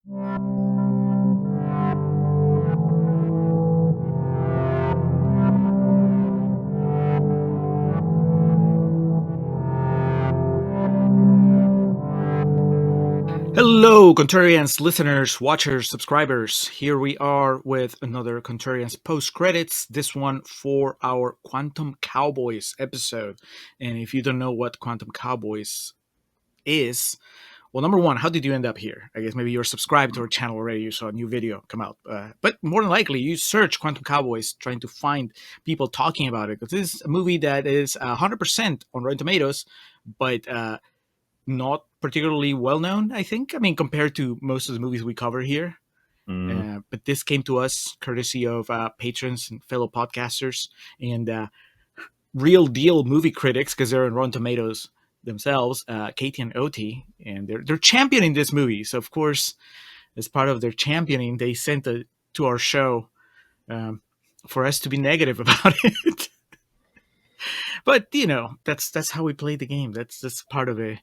Hello, Contrarians listeners, watchers, subscribers. Here we are with another Contrarians post-credits, this one for our Quantum Cowboys episode. And if you don't know what Quantum Cowboys is, well, number one, how did you end up here? I guess maybe you're subscribed to our channel already, you saw a new video come out. But more than likely, you search Quantum Cowboys trying to find people talking about it, because this is a movie that is 100% on Rotten Tomatoes, but not particularly well known, I think. I mean, compared to most of the movies we cover here. But this came to us courtesy of patrons and fellow podcasters and real deal movie critics, because they're on Rotten Tomatoes themselves, Katie and Oti, and they're championing this movie. So, of course, as part of their championing, they sent it to our show for us to be negative about it. But, you know, that's how we play the game. That's part of a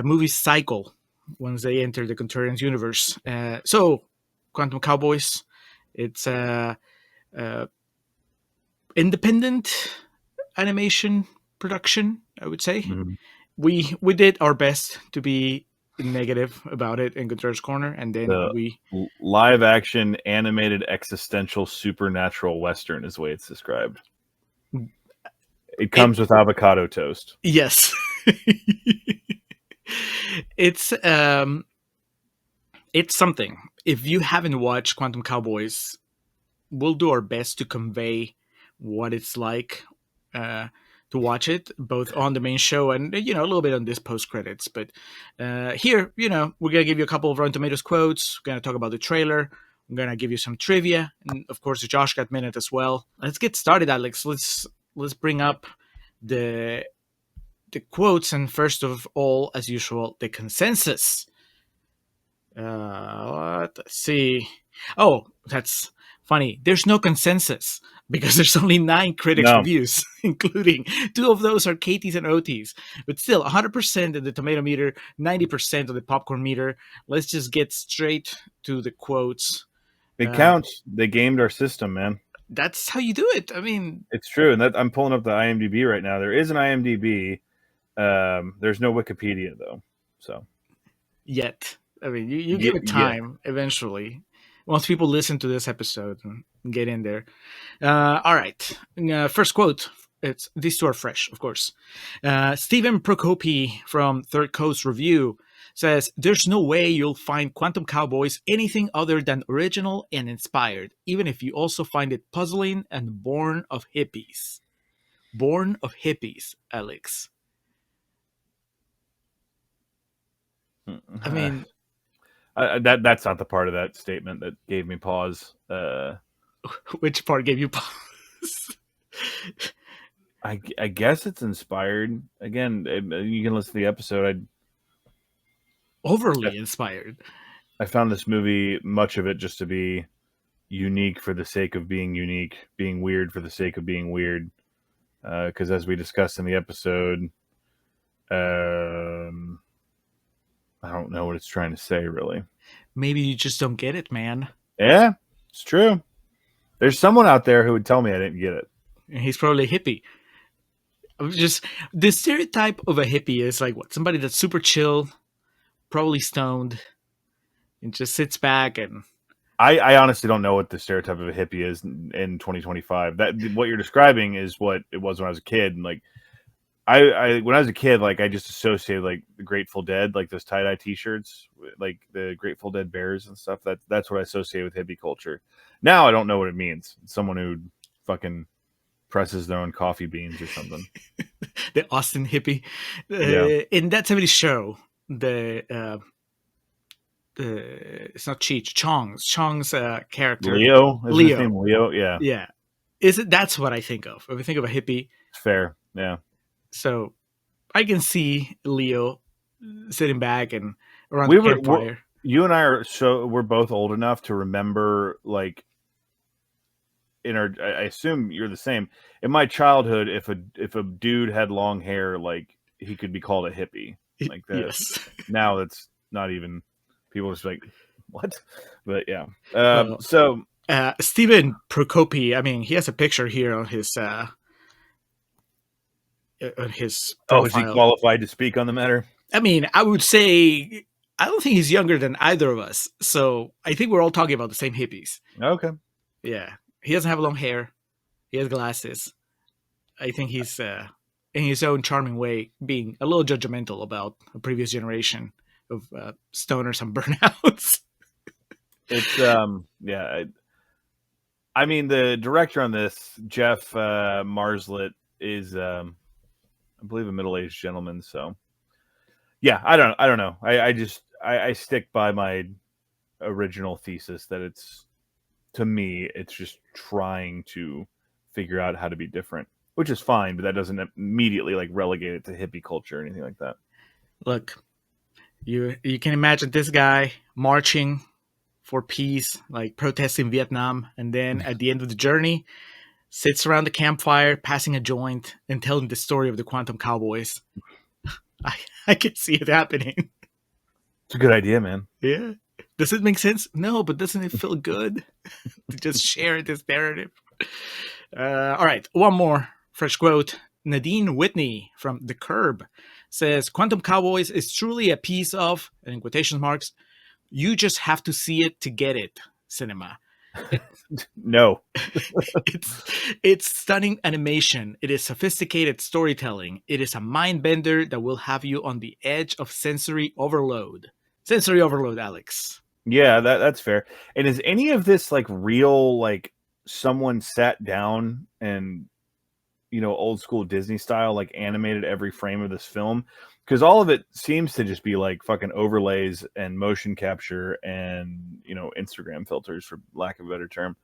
movie cycle once they enter the Contrarians universe. So, Quantum Cowboys, it's independent animation production, I would say. Mm-hmm. We did our best to be negative about it in Contrarians Corner, and then we live action animated existential supernatural western is the way it's described. It comes with avocado toast. Yes. It's something. If you haven't watched Quantum Cowboys, we'll do our best to convey what it's like to watch it, both on the main show and, you know, a little bit on this post credits. But here, you know, we're gonna give you a couple of Rotten Tomatoes quotes. We're gonna talk about the trailer. I'm gonna give you some trivia, and of course, the Josh Gad Minute as well. Let's get started, Alex. Let's bring up the quotes, and first of all, as usual, the consensus. Let's see. Oh, that's funny. There's no consensus because there's only 9 critics' reviews, including 2 of those are Katie's and Oti's. But still, 100% of the Tomatometer, 90% of the popcorn meter. Let's just get straight to the quotes. It counts. They gamed our system, man. That's how you do it. I mean, it's true. And I'm pulling up the IMDb right now. There is an IMDb. There's no Wikipedia though. So yet, I mean, you give it time eventually. Once people listen to this episode and get in there. All right. First quote. These 2 are fresh, of course. Stephen Procopi from Third Coast Review says, "There's no way you'll find Quantum Cowboys anything other than original and inspired, even if you also find it puzzling and born of hippies." Born of hippies, Alex. I mean, that's not the part of that statement that gave me pause. Which part gave you pause? I guess it's inspired. Again, you can listen to the episode. Overly inspired. I found this movie, much of it, just to be unique for the sake of being unique, being weird for the sake of being weird. Because as we discussed in the episode, I don't know what it's trying to say, really. Maybe you just don't get it, man. Yeah, it's true. There's someone out there who would tell me I didn't get it. He's probably a hippie. Just the stereotype of a hippie is like what? Somebody that's super chill, probably stoned, and just sits back. And I honestly don't know what the stereotype of a hippie is in 2025. That what you're describing is what it was when I was a kid. And like I when I was a kid, like I just associated like the Grateful Dead, like those tie-dye T-shirts, like the Grateful Dead bears and stuff. That's what I associate with hippie culture. Now I don't know what it means. Someone who fucking presses their own coffee beans or something. The Austin hippie. In that 70s show, it's not Cheech, Chong's character. Leo? Is his name Leo? Yeah. Yeah. That's what I think of. If I think of a hippie. Fair. Yeah. So I can see Leo sitting back and around the campfire. You and I we're both old enough to remember, like, I assume you're the same. In my childhood, if a dude had long hair, like, he could be called a hippie. Like that. Yes. Now that's not even, people just like, what? But yeah. Well, So Stephen Prokopi, I mean, he has a picture here on his is he profile. qualified to speak on the matter? I mean, I would say I don't think he's younger than either of us. So I think we're all talking about the same hippies. Okay. Yeah, he doesn't have long hair. He has glasses. I think he's in his own charming way being a little judgmental about a previous generation of stoners and burnouts. It's yeah. I mean, the director on this, Geoff Marslett, is I believe a middle-aged gentleman. So yeah, I don't know. I stick by my original thesis that to me it's just trying to figure out how to be different, which is fine, but that doesn't immediately like relegate it to hippie culture or anything like that. Look, you can imagine this guy marching for peace, like protesting Vietnam, and then at the end of the journey, sits around the campfire, passing a joint and telling the story of the Quantum Cowboys. I can see it happening. It's a good idea, man. Yeah. Does it make sense? No, but doesn't it feel good to just share this narrative? All right, one more fresh quote. Nadine Whitney from The Curb says, Quantum Cowboys is truly a piece of, and in quotation marks, you just have to see it to get it cinema. No. It's stunning animation. It is sophisticated storytelling. It is a mind bender that will have you on the edge of sensory overload. Sensory overload, Alex. Yeah, that's fair. And is any of this like real, like someone sat down and, you know, old school Disney style, like animated every frame of this film? Because all of it seems to just be like fucking overlays and motion capture and, you know, Instagram filters, for lack of a better term.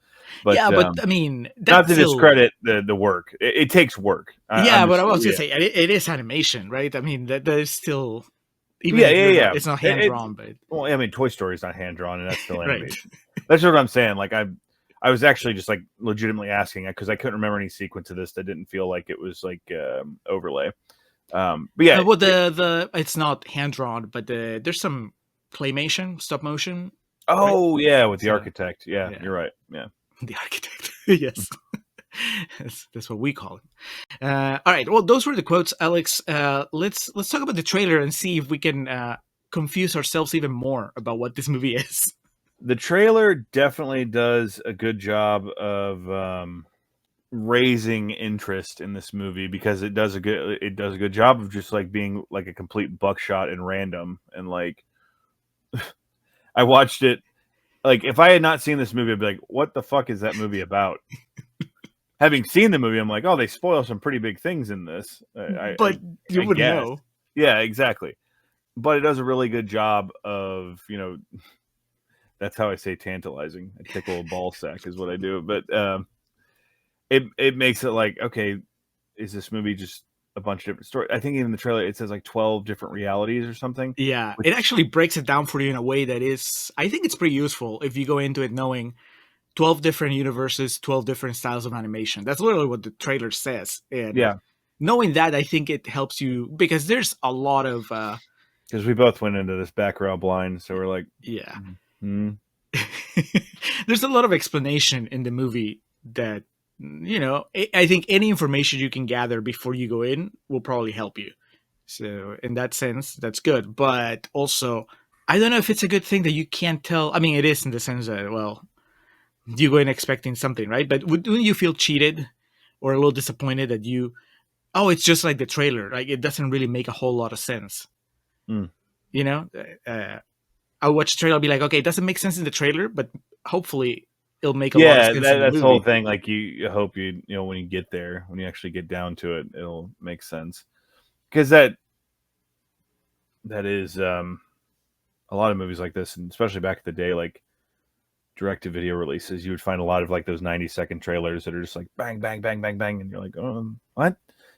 But yeah, but I mean, not to discredit the work. It takes work. Yeah, but I was gonna say it is animation, right? I mean, that is still even yeah. it's not hand drawn, but well, I mean, Toy Story is not hand drawn, and that's still right. animation. That's what I'm saying. Like I was actually just like legitimately asking because I couldn't remember any sequence of this that didn't feel like it was like overlay. But yeah, well, the it's not hand drawn, but there's some claymation, stop motion. Oh right? Yeah, with the architect. Yeah, you're right. Yeah, the architect. Yes, that's what we call it. All right. Well, those were the quotes, Alex. Let's talk about the trailer and see if we can confuse ourselves even more about what this movie is. The trailer definitely does a good job of raising interest in this movie because it does a good job of just like being like a complete buckshot and random. And like I watched it, like if I had not seen this movie, I'd be like, what the fuck is that movie about? Having seen the movie, I'm like, oh, they spoil some pretty big things in this. But you wouldn't know. Yeah, exactly. But it does a really good job of, you know, that's how I say tantalizing. I tickle a ball sack is what I do. But it makes it like, okay, is this movie just a bunch of different stories? I think even the trailer, it says like 12 different realities or something. Yeah, it actually breaks it down for you in a way that is, I think it's pretty useful if you go into it knowing 12 different universes, 12 different styles of animation. That's literally what the trailer says. And yeah, knowing that, I think it helps you because there's a lot of... because we both went into this background blind, so we're like... Yeah. Mm-hmm. There's a lot of explanation in the movie that, you know, I think any information you can gather before you go in will probably help you. So in that sense, that's good. But also, I don't know if it's a good thing that you can't tell. I mean, it is in the sense that, well, you go in expecting something, right? But wouldn't you feel cheated or a little disappointed that oh, it's just like the trailer. Like it doesn't really make a whole lot of sense. Mm. You know, I'll watch the trailer. I'll be like, okay, it doesn't make sense in the trailer, but hopefully it'll make a lot of sense in the movie. That's the whole thing. Like you hope you know, when you get there, when you actually get down to it, it'll make sense. Because that is a lot of movies like this, and especially back in the day, like direct-to-video releases, you would find a lot of like those 90-second trailers that are just like bang, bang, bang, bang, bang, and you're like, what?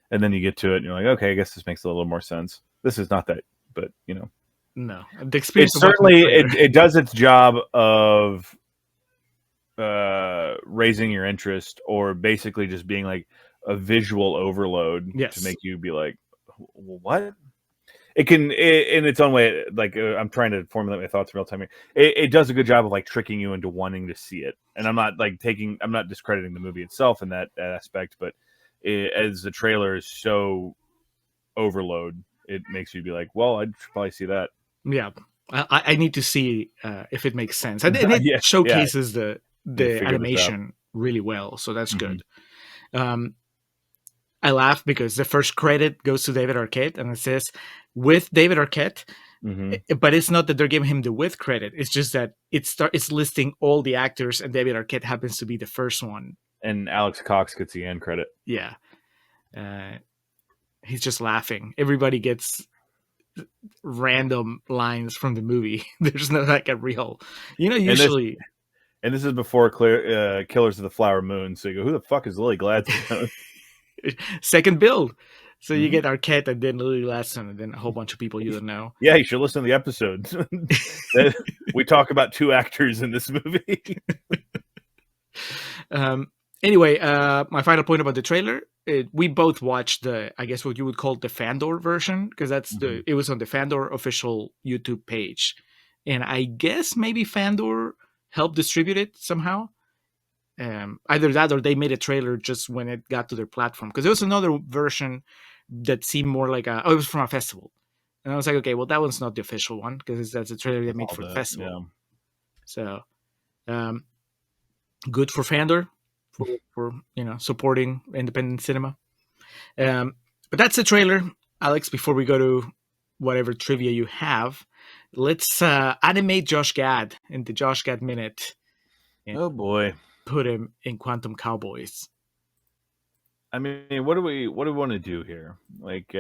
And then you get to it, and you're like, okay, I guess this makes a little more sense. This is not that, but you know, no, the experience. It certainly it does its job of raising your interest, or basically just being like a visual overload to make you be like, what? It can, in its own way, like I'm trying to formulate my thoughts in real time here. It does a good job of like tricking you into wanting to see it, and I'm not discrediting the movie itself in that aspect, but as the trailer is so overload, it makes you be like, well, I should probably see that. Yeah, I need to see if it makes sense, and it Yeah, showcases the figure this out. animation really well, so that's Mhm. good. I laugh because the first credit goes to David Arquette, and it says with David Arquette, Mhm. but it's not that they're giving him the with credit. It's just that it's listing all the actors, and David Arquette happens to be the first one. And Alex Cox gets the end credit. Yeah, uh, he's just laughing. Everybody gets random lines from the movie. There's no like a real, usually. And this is before Killers of the Flower Moon. So you go, who the fuck is Lily Gladstone? Second build. So you Mhm. get Arquette and then Lily Gladstone and then a whole bunch of people you don't know. Yeah, you should listen to the episodes. We talk about 2 actors in this movie. Anyway, my final point about the trailer. We both watched I guess what you would call the Fandor version, because it was on the Fandor official YouTube page. And I guess maybe Fandor helped distribute it somehow. Either that or they made a trailer just when it got to their platform, because there was another version that seemed more like it was from a festival, and I was like, okay, well, that one's not the official one because that's a trailer they made for the festival. Yeah. So good for Fandor for supporting independent cinema. But that's the trailer. Alex, before we go to whatever trivia you have, let's animate Josh Gad in the Josh Gad Minute. Oh boy. Put him in Quantum Cowboys. I mean, what do we want to do here? Like,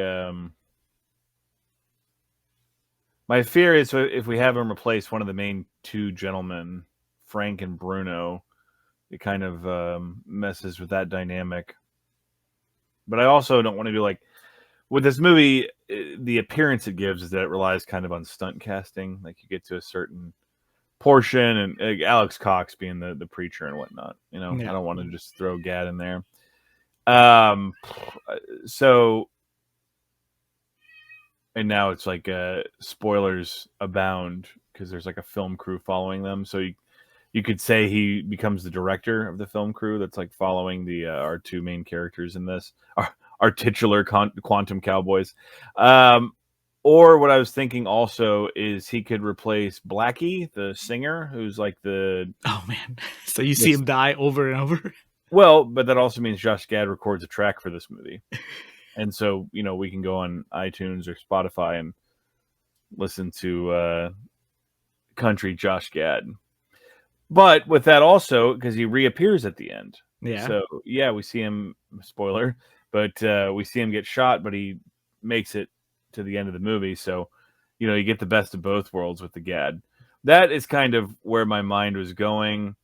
my fear is if we have him replace one of the main 2 gentlemen, Frank and Bruno, it kind of messes with that dynamic. But I also don't want to do like with this movie. The appearance it gives is that it relies kind of on stunt casting. Like you get to a certain portion, and Alex Cox being the preacher and whatnot. I don't want to just throw Gad in there. So, and now it's like spoilers abound because there's like a film crew following them. So you could say he becomes the director of the film crew that's like following our 2 main characters in this, our titular Quantum Cowboys. Or what I was thinking also is he could replace Blackie, the singer, who's like oh man, so you see him die over and over. Well, but that also means Josh Gad records a track for this movie. And so, we can go on iTunes or Spotify and listen to country Josh Gad. But with that also, because he reappears at the end. Yeah. So, yeah, we see him, spoiler, but we see him get shot, but he makes it to the end of the movie. So, you get the best of both worlds with the Gad. That is kind of where my mind was going.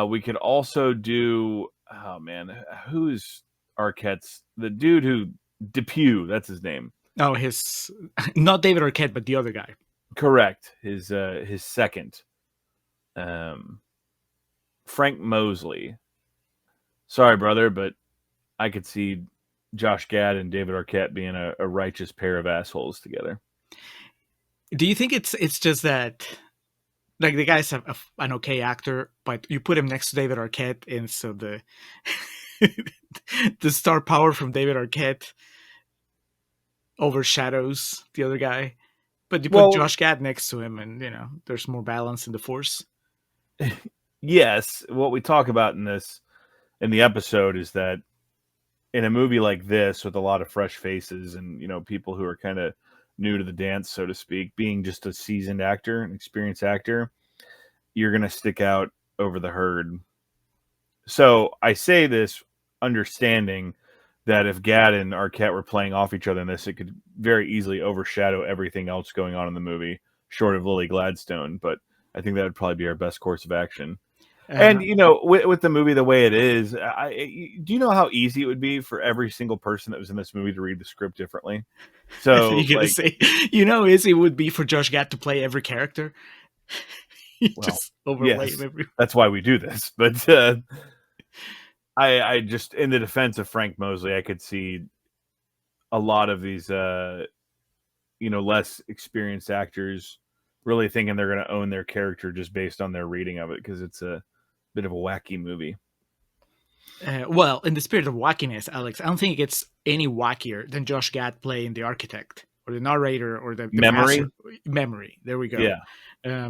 We could also do, oh man, who's Arquette's, the dude who, Depew, that's his name. Oh, not David Arquette, but the other guy. Correct. His second. Frank Mosley. Sorry, brother, but I could see Josh Gad and David Arquette being a righteous pair of assholes together. Do you think it's just that, like, the guy's an okay actor, but you put him next to David Arquette, and so the the star power from David Arquette overshadows the other guy? But you put Josh Gad next to him, and there's more balance in the force. Yes, what we talk about in the episode is that in a movie like this with a lot of fresh faces and people who are kind of new to the dance, so to speak, being just a seasoned actor, an experienced actor, you're going to stick out over the herd. So I say this understanding that if Gad and Arquette were playing off each other in this, it could very easily overshadow everything else going on in the movie, short of Lily Gladstone. But I think that would probably be our best course of action. And, with the movie the way it is, do you know how easy it would be for every single person that was in this movie to read the script differently? So you're going to say, it would be for Josh Gad to play every character. Just overlay him everywhere. That's why we do this. But I just, in the defense of Frank Mosley, I could see a lot of these less experienced actors really thinking they're going to own their character just based on their reading of it, because it's a bit of a wacky movie. Well, in the spirit of wackiness, Alex, I don't think it gets any wackier than Josh Gad playing the architect or the narrator or the Memory? master. Memory. There we go. Yeah.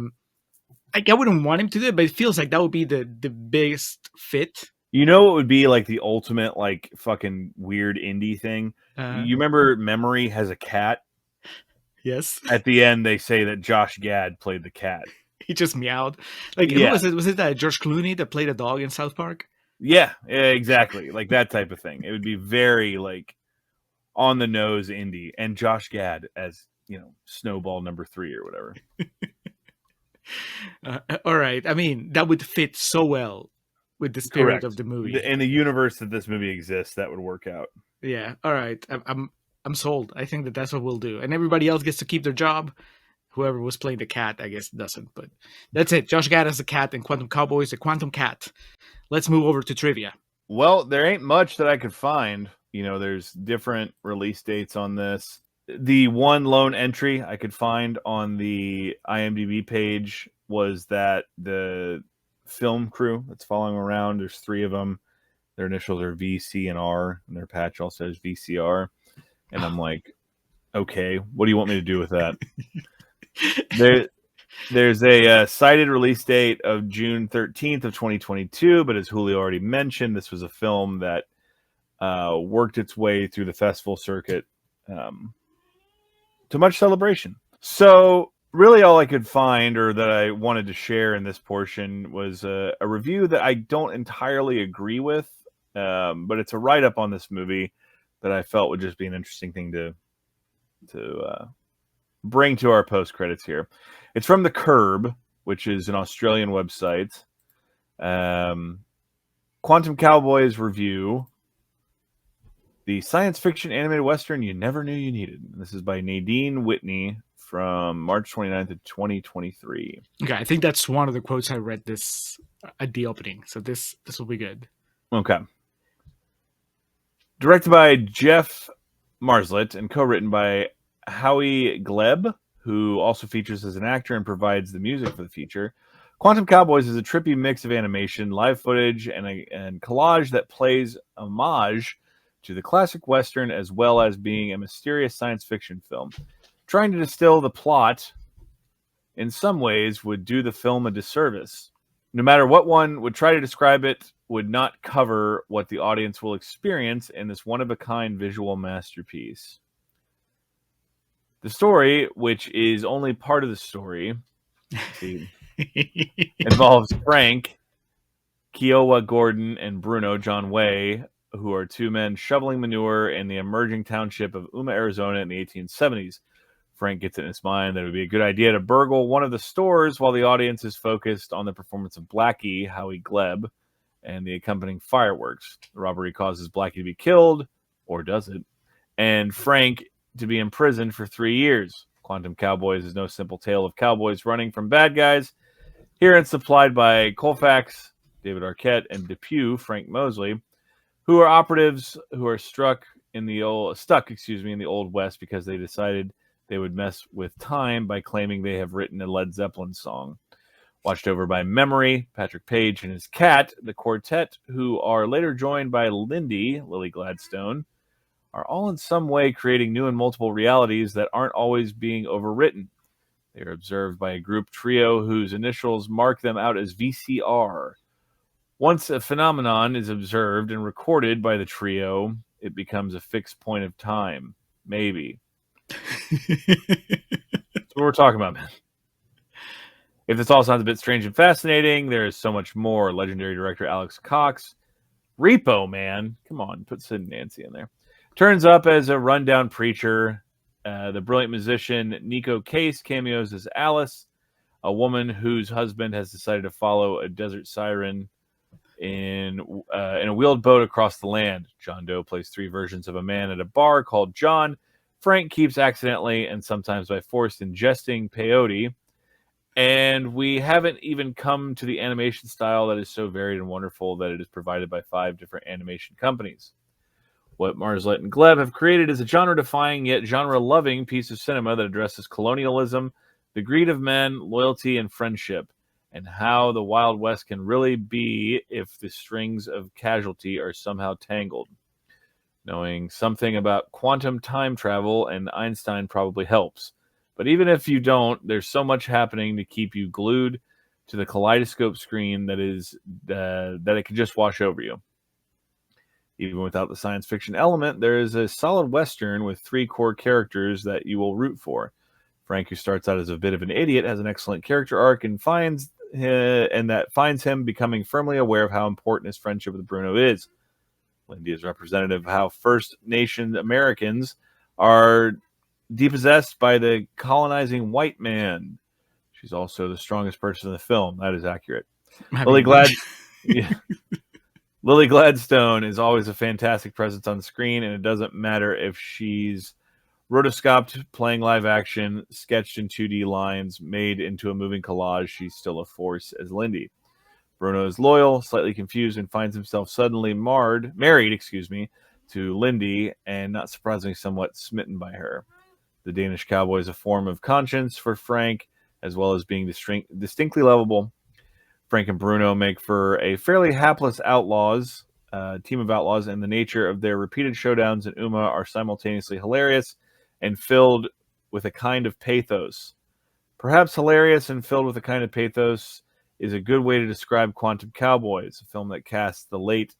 I wouldn't want him to do it, but it feels like that would be the biggest fit. It would be like the ultimate like fucking weird indie thing. You remember Memory has a cat? Yes. At the end, they say that Josh Gad played the cat. He just meowed. Like, who was it? Was it that George Clooney that played a dog in South Park? Yeah, exactly. Like that type of thing. It would be very like on the nose indie, and Josh Gad as Snowball number 3 or whatever. All right. I mean, that would fit so well with the spirit of the movie. In the universe that this movie exists, that would work out. Yeah. All right. I'm sold. I think that's what we'll do, and everybody else gets to keep their job. Whoever was playing the cat, I guess, doesn't. But that's it. Josh Gad as the cat in Quantum Cowboys, the Quantum Cat. Let's move over to trivia. Well, there ain't much that I could find. There's different release dates on this. The one lone entry I could find on the IMDb page was that the film crew that's following around, there's 3 of them. Their initials are VC and R, and their patch also says VCR. And I'm like, okay, what do you want me to do with that? There's a cited release date of June 13th of 2022, but as Julio already mentioned, this was a film that worked its way through the festival circuit to much celebration. So really all I could find, or that I wanted to share in this portion, was a review that I don't entirely agree with, but it's a write-up on this movie that I felt would just be an interesting thing to bring to our post-credits here. It's from The Curb, which is an Australian website. Quantum Cowboys review the science fiction animated western you never knew you needed. This is by Nadine Whitney from March 29th of 2023. Okay, I think that's one of the quotes I read this at the opening, so this will be good. Okay. Directed by Geoff Marslett and co-written by Howie Gleb, who also features as an actor and provides the music for the feature. Quantum Cowboys is a trippy mix of animation, live footage, and collage that plays homage to the classic Western, as well as being a mysterious science fiction film. Trying to distill the plot, in some ways, would do the film a disservice. No matter what one would try to describe it, would not cover what the audience will experience in this one-of-a-kind visual masterpiece. The story, which is only part of the story, involves Frank, Kiowa Gordon, and Bruno John Way, who are 2 men shoveling manure in the emerging township of Yuma, Arizona in the 1870s. Frank gets it in his mind that it would be a good idea to burgle one of the stores while the audience is focused on the performance of Blackie, Howie Gleb, and the accompanying fireworks. The robbery causes Blackie to be killed, or does it, and Frank to be imprisoned for 3 years. Quantum Cowboys is no simple tale of cowboys running from bad guys. Here it's supplied by Colfax, David Arquette, and Depew, Frank Mosley, who are operatives who are stuck in the Old West because they decided they would mess with time by claiming they have written a Led Zeppelin song. Watched over by Memory, Patrick Page, and his cat, the quartet, who are later joined by Lily Gladstone, are all in some way creating new and multiple realities that aren't always being overwritten. They are observed by a group trio whose initials mark them out as VCR. Once a phenomenon is observed and recorded by the trio, it becomes a fixed point of time. Maybe. That's what we're talking about, man. If this all sounds a bit strange and fascinating, there is so much more. Legendary director Alex Cox. Repo Man. Come on, put Sid and Nancy in there. Turns up as a rundown preacher. The brilliant musician Nico Case cameos as Alice, a woman whose husband has decided to follow a desert siren in a wheeled boat across the land. John Doe plays 3 versions of a man at a bar called John. Frank keeps accidentally and sometimes by force ingesting peyote. And we haven't even come to the animation style that is so varied and wonderful that it is provided by 5 different animation companies. What Marslett and Gleb have created is a genre-defying yet genre-loving piece of cinema that addresses colonialism, the greed of men, loyalty, and friendship, and how the Wild West can really be if the strings of casualty are somehow tangled. Knowing something about quantum time travel and Einstein probably helps. But even if you don't, there's so much happening to keep you glued to the kaleidoscope screen that it can just wash over you. Even without the science fiction element, there is a solid Western with 3 core characters that you will root for. Frank, who starts out as a bit of an idiot, has an excellent character arc and finds him becoming firmly aware of how important his friendship with Bruno is. Lindy is representative of how First Nation Americans are depossessed by the colonizing white man. She's also the strongest person in the film. That is accurate. Yeah. Lily Gladstone is always a fantastic presence on screen, and it doesn't matter if she's rotoscoped, playing live action, sketched in 2D lines, made into a moving collage, she's still a force as Lindy. Bruno is loyal, slightly confused, and finds himself suddenly married, to Lindy, and not surprisingly somewhat smitten by her. The Danish cowboy is a form of conscience for Frank, as well as being distinctly lovable. Frank and Bruno make for a fairly hapless team of outlaws, and the nature of their repeated showdowns in Uma are simultaneously hilarious and filled with a kind of pathos. Perhaps hilarious and filled with a kind of pathos is a good way to describe Quantum Cowboys, a film that casts the late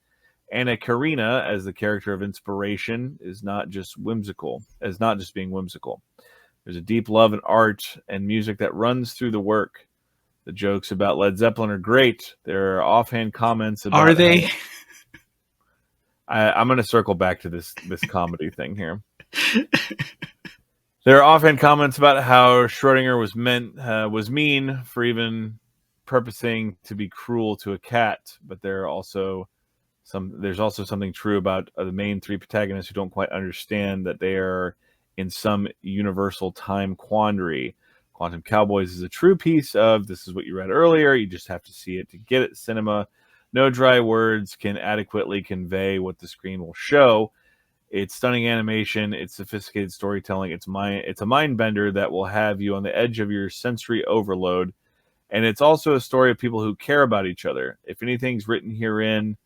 Anna Karina as the character of inspiration is not just being whimsical. There's a deep love in art and music that runs through the work. The jokes about Led Zeppelin are great. There are offhand comments about... Are they? I'm going to circle back to this comedy thing here. There are offhand comments about how Schrodinger was mean for even purposing to be cruel to a cat, but there's also something true about the main 3 protagonists who don't quite understand that they are in some universal time quandary. Quantum Cowboys is a true piece of, this is what you read earlier, you just have to see it to get it. Cinema. No dry words can adequately convey what the screen will show. It's stunning animation, it's sophisticated storytelling, it's a mind bender that will have you on the edge of your sensory overload. And it's also a story of people who care about each other. If anything's written herein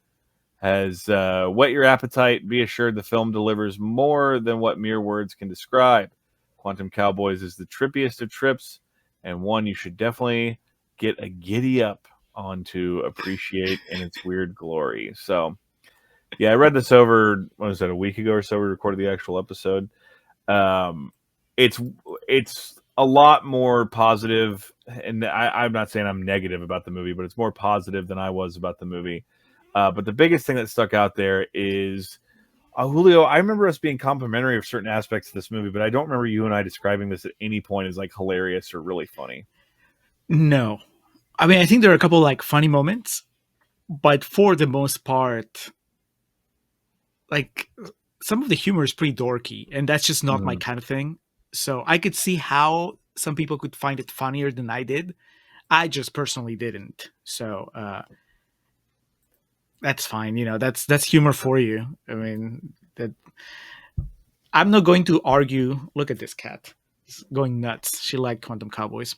has whet your appetite, be assured the film delivers more than what mere words can describe. Quantum Cowboys is the trippiest of trips, and one you should definitely get a giddy up on to appreciate in its weird glory. So, yeah, I read this over, what was that, a week ago or so? We recorded the actual episode. It's a lot more positive, and I'm not saying I'm negative about the movie, but it's more positive than I was about the movie. But the biggest thing that stuck out there is, Julio, I remember us being complimentary of certain aspects of this movie, but I don't remember you and I describing this at any point as like hilarious or really funny. No. I mean, I think there are a couple like funny moments, but for the most part, like some of the humor is pretty dorky, and that's just not my kind of thing. So I could see how some people could find it funnier than I did. I just personally didn't. So that's fine. You know, that's humor for you. I mean, that I'm not going to argue. Look at this cat. It's going nuts. She liked Quantum Cowboys.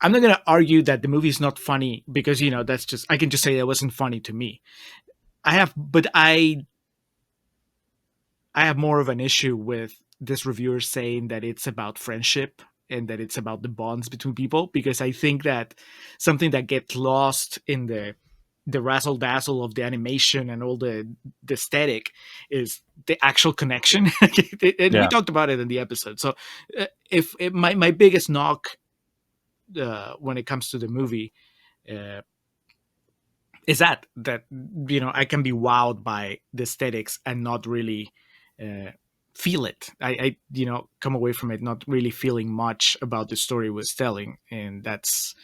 I'm not going to argue that the movie is not funny because, you know, that's just, I can just say it wasn't funny to me. I have more of an issue with this reviewer saying that it's about friendship and that it's about the bonds between people, because I think that something that gets lost in the razzle dazzle of the animation and all the aesthetic is the actual connection. And we talked about it in the episode. So my biggest knock when it comes to the movie is that you know, I can be wowed by the aesthetics and not really feel it. I you know, come away from it not really feeling much about the story it was telling, and that's,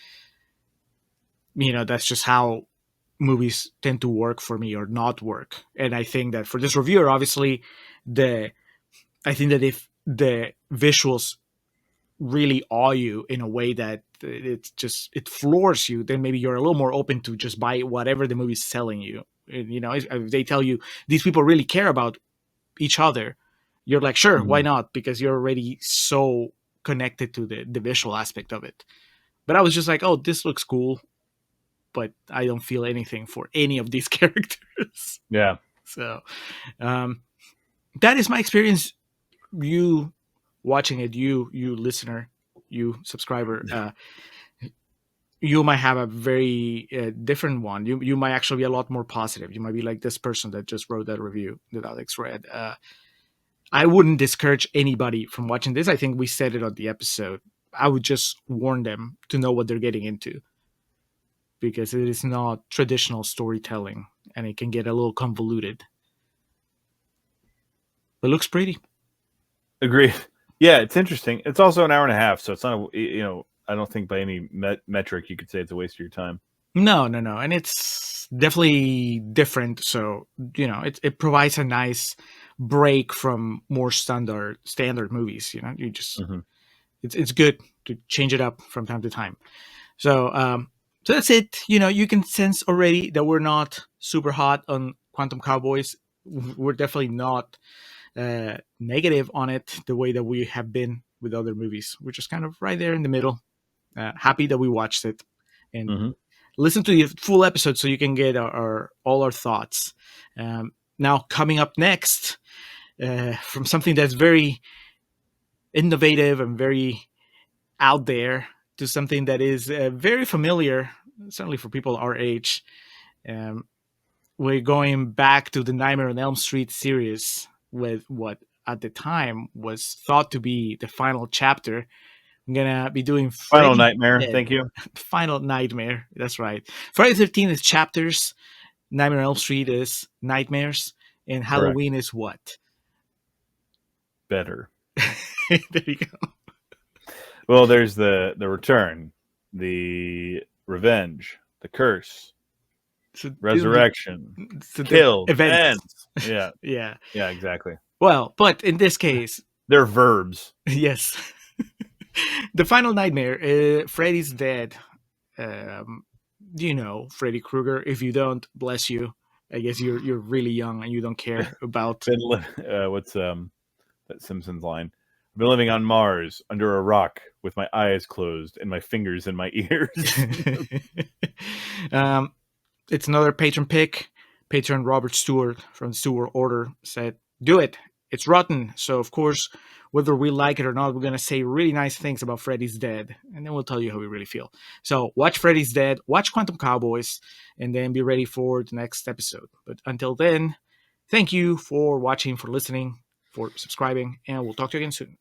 you know, that's just how movies tend to work for me or not work. And I think that for this reviewer, obviously, I think that if the visuals really awe you in a way that it floors you, then maybe you're a little more open to just buy whatever the movie's selling you. And, if they tell you these people really care about each other, you're like, sure, why not? Because you're already so connected to the visual aspect of it. But I was just like, oh, this looks cool, but I don't feel anything for any of these characters. Yeah. So that is my experience. You watching it, you listener, you subscriber, you might have a very different one. You might actually be a lot more positive. You might be like this person that just wrote that review that Alex read. I wouldn't discourage anybody from watching this. I think we said it on the episode. I would just warn them to know what they're getting into, because it is not traditional storytelling and it can get a little convoluted. But it looks pretty. Agreed. Yeah, it's interesting. It's also an hour and a half, so it's not I don't think by any metric you could say it's a waste of your time. No. And it's definitely different. So, it provides a nice break from more standard movies. You just, it's good to change it up from time to time. So, so that's it. You can sense already that we're not super hot on Quantum Cowboys. We're definitely not negative on it the way that we have been with other movies. We're just kind of right there in the middle. Happy that we watched it, and listen to the full episode so you can get all our thoughts. Now, coming up next, from something that's very innovative and very out there to something that is very familiar, certainly for people our age. We're going back to the Nightmare on Elm Street series with what at the time was thought to be the final chapter. I'm gonna be doing Final Nightmare. Thank you. Final Nightmare. That's right. Friday the 13th is chapters. Nightmare on Elm Street is nightmares, and Halloween is what? Better. There you go. Well, there's the return, the revenge, the curse, resurrection, kill, events. Yeah, yeah, exactly. Well, but in this case, they're verbs. Yes. The final nightmare. Freddy's dead. Freddy Krueger. If you don't, bless you. I guess you're really young and you don't care about. What's that Simpsons line? I've been living on Mars under a rock with my eyes closed and my fingers in my ears. It's another patron pick. Patron Robert Stewart from the Stewart Order said, "Do it. It's rotten." So of course, whether we like it or not, we're going to say really nice things about Freddy's Dead, and then we'll tell you how we really feel. So watch Freddy's Dead, watch Quantum Cowboys, and then be ready for the next episode. But until then, thank you for watching, for listening, for subscribing, and we'll talk to you again soon.